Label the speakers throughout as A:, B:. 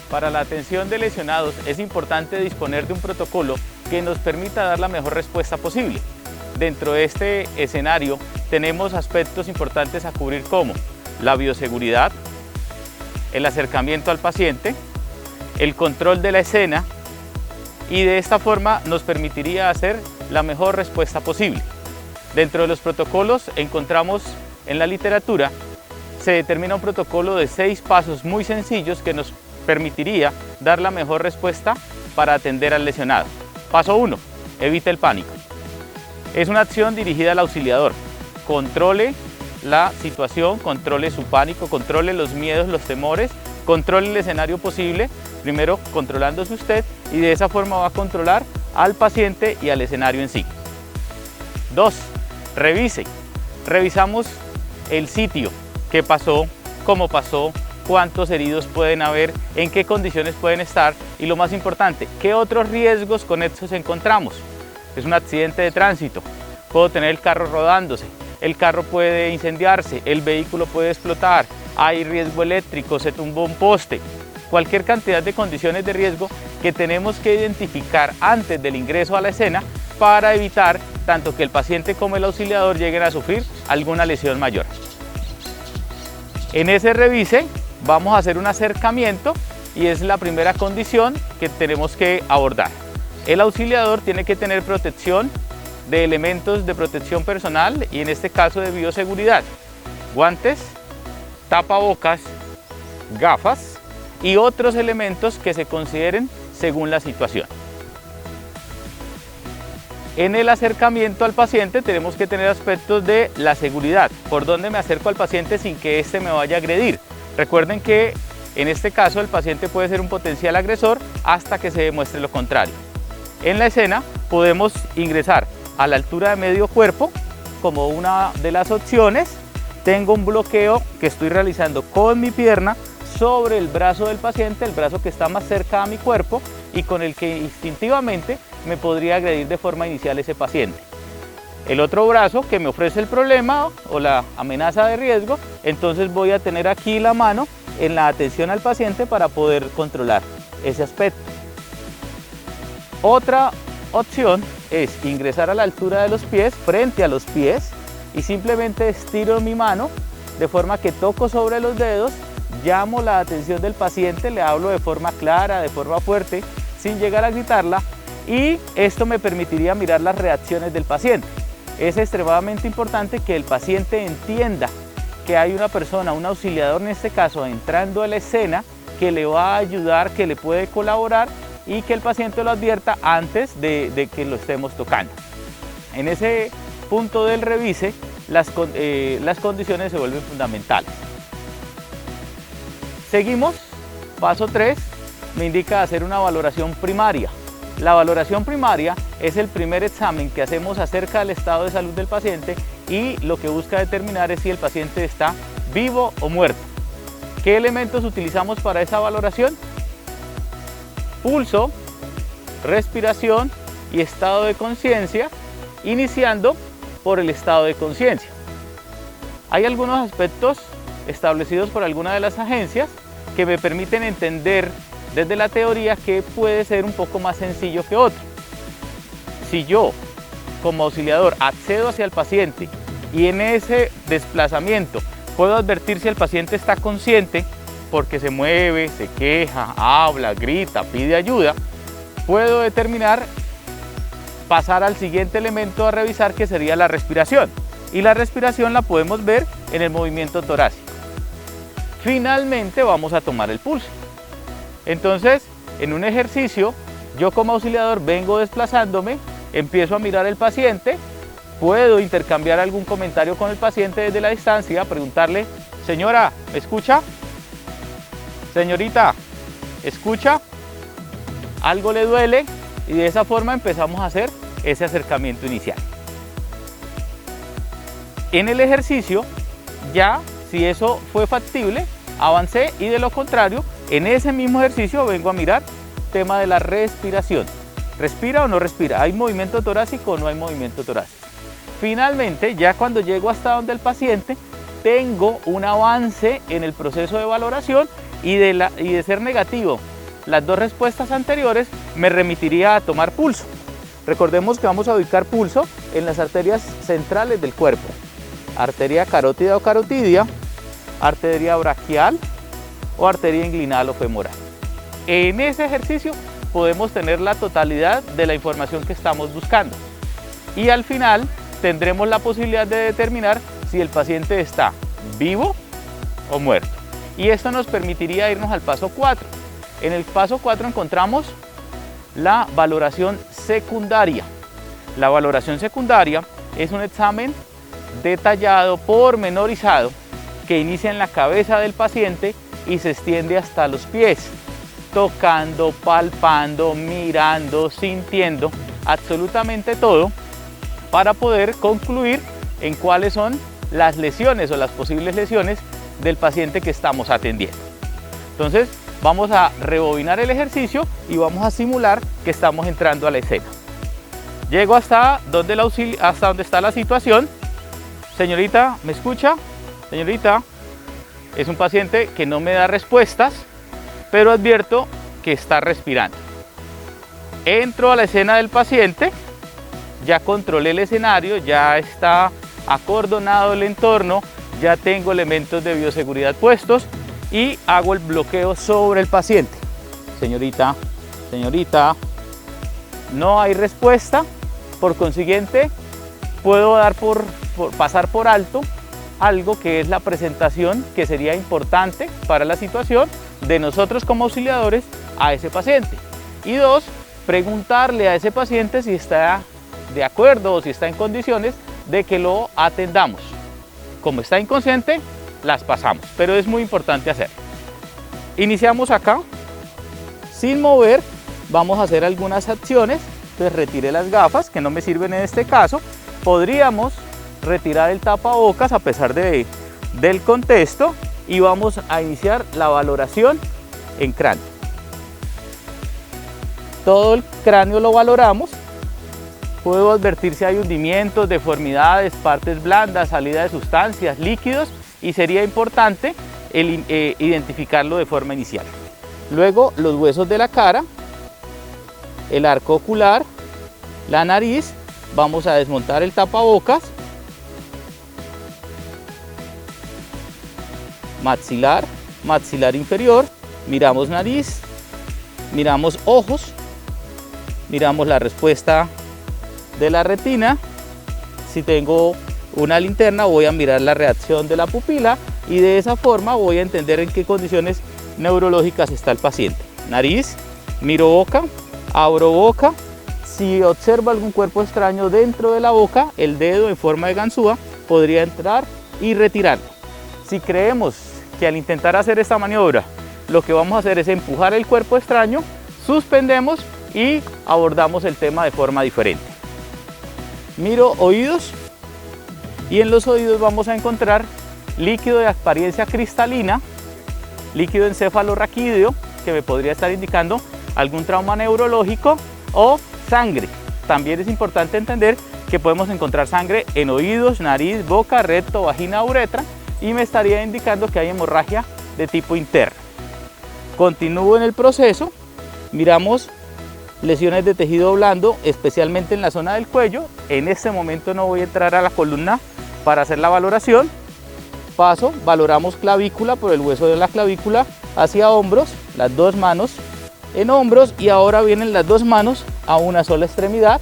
A: Para la atención de lesionados es importante disponer de un protocolo que nos permita dar la mejor respuesta posible. Dentro de este escenario tenemos aspectos importantes a cubrir como la bioseguridad, el acercamiento al paciente, el control de la escena, y de esta forma nos permitiría hacer la mejor respuesta posible. Dentro de los protocolos encontramos en la literatura, se determina un protocolo de 6 pasos muy sencillos que nos permitiría dar la mejor respuesta para atender al lesionado. Paso 1. Evite el pánico. Es una acción dirigida al auxiliador. Controle la situación, controle su pánico, controle los miedos, los temores, controle el escenario posible, primero controlándose usted, y de esa forma va a controlar al paciente y al escenario en sí. 2. Revise. Revisamos el sitio, qué pasó, cómo pasó, cuántos heridos pueden haber, en qué condiciones pueden estar y lo más importante, qué otros riesgos conexos encontramos. Es un accidente de tránsito, puedo tener el carro rodándose, el carro puede incendiarse, el vehículo puede explotar, hay riesgo eléctrico, se tumbó un poste, cualquier cantidad de condiciones de riesgo que tenemos que identificar antes del ingreso a la escena para evitar tanto que el paciente como el auxiliador lleguen a sufrir alguna lesión mayor. En ese revise vamos a hacer un acercamiento y es la primera condición que tenemos que abordar. El auxiliador tiene que tener protección de elementos de protección personal y en este caso de bioseguridad, guantes, tapabocas, gafas y otros elementos que se consideren según la situación. En el acercamiento al paciente tenemos que tener aspectos de la seguridad, por dónde me acerco al paciente sin que éste me vaya a agredir. Recuerden que en este caso el paciente puede ser un potencial agresor hasta que se demuestre lo contrario. En la escena podemos ingresar a la altura de medio cuerpo como una de las opciones. Tengo un bloqueo que estoy realizando con mi pierna sobre el brazo del paciente, el brazo que está más cerca a mi cuerpo y con el que instintivamente me podría agredir de forma inicial ese paciente. El otro brazo que me ofrece el problema o la amenaza de riesgo, entonces voy a tener aquí la mano en la atención al paciente para poder controlar ese aspecto. Otra opción es ingresar a la altura de los pies, frente a los pies, y simplemente estiro mi mano de forma que toco sobre los dedos, llamo la atención del paciente, le hablo de forma clara, de forma fuerte, sin llegar a gritarla, y esto me permitiría mirar las reacciones del paciente. Es extremadamente importante que el paciente entienda que hay una persona, un auxiliador en este caso, entrando a la escena que le va a ayudar, que le puede colaborar y que el paciente lo advierta antes de que lo estemos tocando. En ese punto del revise, las condiciones se vuelven fundamentales. Seguimos, paso 3, me indica hacer una valoración primaria. La valoración primaria es el primer examen que hacemos acerca del estado de salud del paciente y lo que busca determinar es si el paciente está vivo o muerto. ¿Qué elementos utilizamos para esa valoración? Pulso, respiración y estado de conciencia, iniciando por el estado de conciencia. Hay algunos aspectos establecidos por alguna de las agencias que me permiten entender desde la teoría que puede ser un poco más sencillo que otro. Si yo, como auxiliador, accedo hacia el paciente y en ese desplazamiento puedo advertir si el paciente está consciente porque se mueve, se queja, habla, grita, pide ayuda, puedo determinar, pasar al siguiente elemento a revisar, que sería la respiración. Y la respiración la podemos ver en el movimiento torácico. Finalmente vamos a tomar el pulso. Entonces, en un ejercicio, yo como auxiliador vengo desplazándome, empiezo a mirar al paciente, puedo intercambiar algún comentario con el paciente desde la distancia, preguntarle, señora, ¿me escucha? Señorita, ¿escucha? ¿Algo le duele? Y de esa forma empezamos a hacer ese acercamiento inicial. En el ejercicio, ya si eso fue factible, avancé y de lo contrario, en ese mismo ejercicio vengo a mirar tema de la respiración. ¿Respira o no respira? ¿Hay movimiento torácico o no hay movimiento torácico? Finalmente, ya cuando llego hasta donde el paciente, tengo un avance en el proceso de valoración y de ser negativo las dos respuestas anteriores me remitiría a tomar pulso. Recordemos que vamos a ubicar pulso en las arterias centrales del cuerpo. Arteria carótida o carotidia, arteria braquial o arteria inguinal o femoral. En ese ejercicio podemos tener la totalidad de la información que estamos buscando. Y al final tendremos la posibilidad de determinar si el paciente está vivo o muerto. Y esto nos permitiría irnos al paso 4. En el paso 4 encontramos la valoración secundaria. La valoración secundaria es un examen detallado, pormenorizado, que inicia en la cabeza del paciente y se extiende hasta los pies, tocando, palpando, mirando, sintiendo, absolutamente todo, para poder concluir en cuáles son las lesiones o las posibles lesiones del paciente que estamos atendiendo. Entonces vamos a rebobinar el ejercicio y vamos a simular que estamos entrando a la escena. Llego hasta donde está la situación. Señorita, ¿me escucha? Señorita, es un paciente que no me da respuestas, pero advierto que está respirando. Entro a la escena del paciente, ya controlé el escenario, ya está acordonado el entorno, ya tengo elementos de bioseguridad puestos y hago el bloqueo sobre el paciente. Señorita, señorita, no hay respuesta, por consiguiente puedo pasar por alto algo que es la presentación que sería importante para la situación de nosotros como auxiliadores a ese paciente. Y dos, preguntarle a ese paciente si está de acuerdo o si está en condiciones de que lo atendamos. Como está inconsciente, las pasamos, pero es muy importante hacer. Iniciamos acá, sin mover, vamos a hacer algunas acciones. Entonces retire las gafas, que no me sirven en este caso. Podríamos retirar el tapabocas a pesar del contexto y vamos a iniciar la valoración en cráneo. Todo el cráneo lo valoramos. Puedo advertir si hay hundimientos, deformidades, partes blandas, salida de sustancias, líquidos, y sería importante identificarlo de forma inicial. Luego los huesos de la cara, el arco ocular, la nariz. Vamos a desmontar el tapabocas, maxilar, maxilar inferior, miramos nariz, miramos ojos, miramos la respuesta de la retina. Si tengo una linterna voy a mirar la reacción de la pupila y de esa forma voy a entender en qué condiciones neurológicas está el paciente. Nariz, miro boca, abro boca. Si observo algún cuerpo extraño dentro de la boca, el dedo en forma de ganzúa podría entrar y retirarlo. Si creemos que al intentar hacer esta maniobra lo que vamos a hacer es empujar el cuerpo extraño, suspendemos y abordamos el tema de forma diferente. Miro oídos y en los oídos vamos a encontrar líquido de apariencia cristalina, líquido encefalorraquídeo que me podría estar indicando algún trauma neurológico o sangre. También es importante entender que podemos encontrar sangre en oídos, nariz, boca, recto, vagina, uretra y me estaría indicando que hay hemorragia de tipo interno. Continúo en el proceso, miramos lesiones de tejido blando, especialmente en la zona del cuello. En este momento no voy a entrar a la columna para hacer la valoración. Paso, valoramos clavícula por el hueso de la clavícula hacia hombros, las dos manos en hombros y ahora vienen las dos manos a una sola extremidad.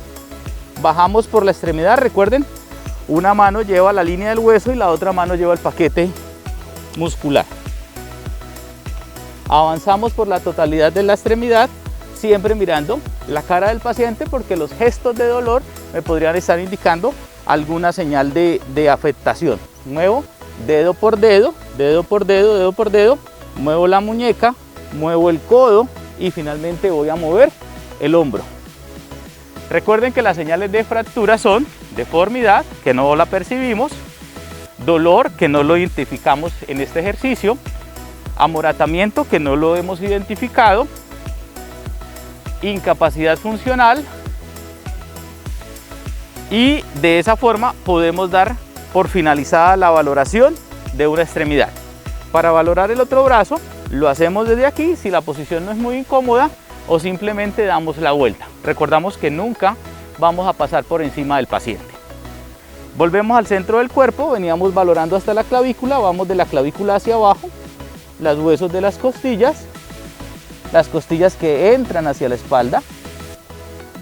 A: Bajamos por la extremidad, recuerden, una mano lleva la línea del hueso y la otra mano lleva el paquete muscular. Avanzamos por la totalidad de la extremidad, siempre mirando la cara del paciente porque los gestos de dolor me podrían estar indicando alguna señal de afectación. Muevo dedo por dedo, dedo por dedo, dedo por dedo, muevo la muñeca, muevo el codo y finalmente voy a mover el hombro. Recuerden que las señales de fractura son deformidad, que no la percibimos, dolor, que no lo identificamos en este ejercicio, amoratamiento, que no lo hemos identificado, incapacidad funcional, y de esa forma podemos dar por finalizada la valoración de una extremidad. Para valorar el otro brazo Lo hacemos desde aquí, si la posición no es muy incómoda, o simplemente damos la vuelta. Recordamos que nunca vamos a pasar por encima del paciente. Volvemos al centro del cuerpo, veníamos valorando hasta la clavícula, vamos de la clavícula hacia abajo, los huesos de las costillas que entran hacia la espalda,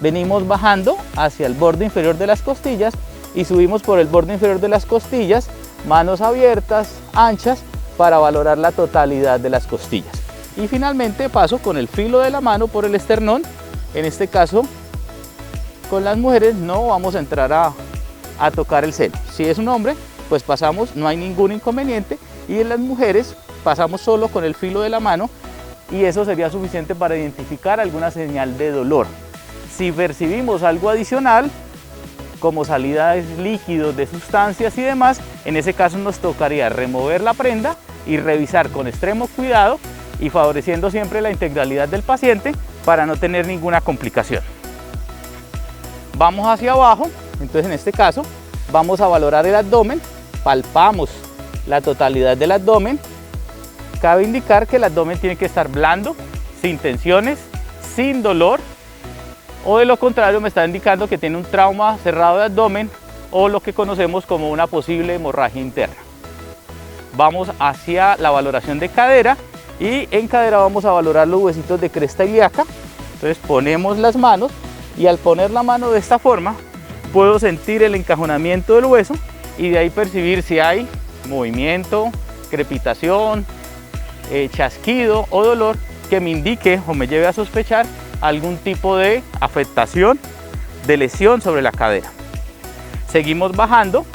A: venimos bajando hacia el borde inferior de las costillas y subimos por el borde inferior de las costillas, manos abiertas, anchas, para valorar la totalidad de las costillas. Y finalmente paso con el filo de la mano por el esternón. En este caso, con las mujeres no vamos a entrar a tocar el seno. Si es un hombre, pues pasamos, no hay ningún inconveniente, y en las mujeres pasamos solo con el filo de la mano, y eso sería suficiente para identificar alguna señal de dolor. Si percibimos algo adicional, como salida de líquidos, de sustancias y demás, en ese caso nos tocaría remover la prenda y revisar con extremo cuidado y favoreciendo siempre la integralidad del paciente para no tener ninguna complicación. Vamos hacia abajo, entonces en este caso vamos a valorar el abdomen, palpamos la totalidad del abdomen. Cabe indicar que el abdomen tiene que estar blando, sin tensiones, sin dolor, o de lo contrario me está indicando que tiene un trauma cerrado de abdomen o lo que conocemos como una posible hemorragia interna. Vamos hacia la valoración de cadera y en cadera vamos a valorar los huesitos de cresta ilíaca. Entonces ponemos las manos y al poner la mano de esta forma puedo sentir el encajonamiento del hueso y de ahí percibir si hay movimiento, crepitación, chasquido o dolor que me indique o me lleve a sospechar algún tipo de afectación, de lesión sobre la cadera. Seguimos bajando,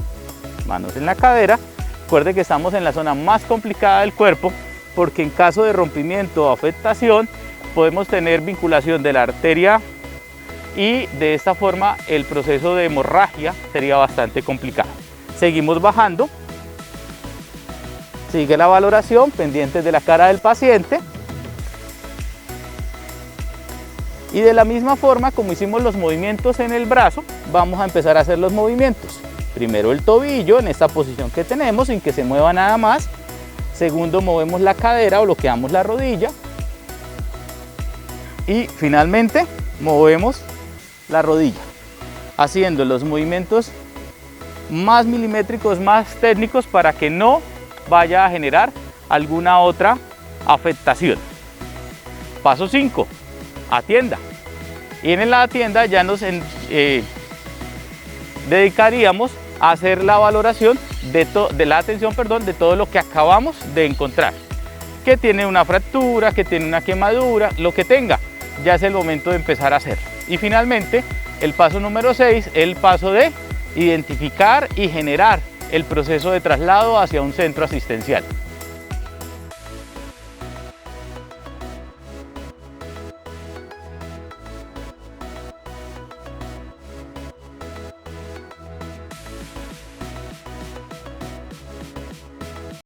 A: manos en la cadera. Recuerde que estamos en la zona más complicada del cuerpo porque en caso de rompimiento o afectación podemos tener vinculación de la arteria y de esta forma el proceso de hemorragia sería bastante complicado. Seguimos bajando, sigue la valoración, pendientes de la cara del paciente. Y de la misma forma como hicimos los movimientos en el brazo, vamos a empezar a hacer los movimientos. Primero el tobillo en esta posición que tenemos sin que se mueva nada más. Segundo, movemos la cadera o bloqueamos la rodilla. Y finalmente movemos la rodilla, haciendo los movimientos más milimétricos, más técnicos para que no vaya a generar alguna otra afectación. Paso 5. Atienda. Y en la atienda ya nos dedicaríamos a hacer la valoración de la atención, de todo lo que acabamos de encontrar. Que tiene una fractura, que tiene una quemadura, lo que tenga, ya es el momento de empezar a hacer. Y finalmente, el paso número 6, el paso de identificar y generar el proceso de traslado hacia un centro asistencial.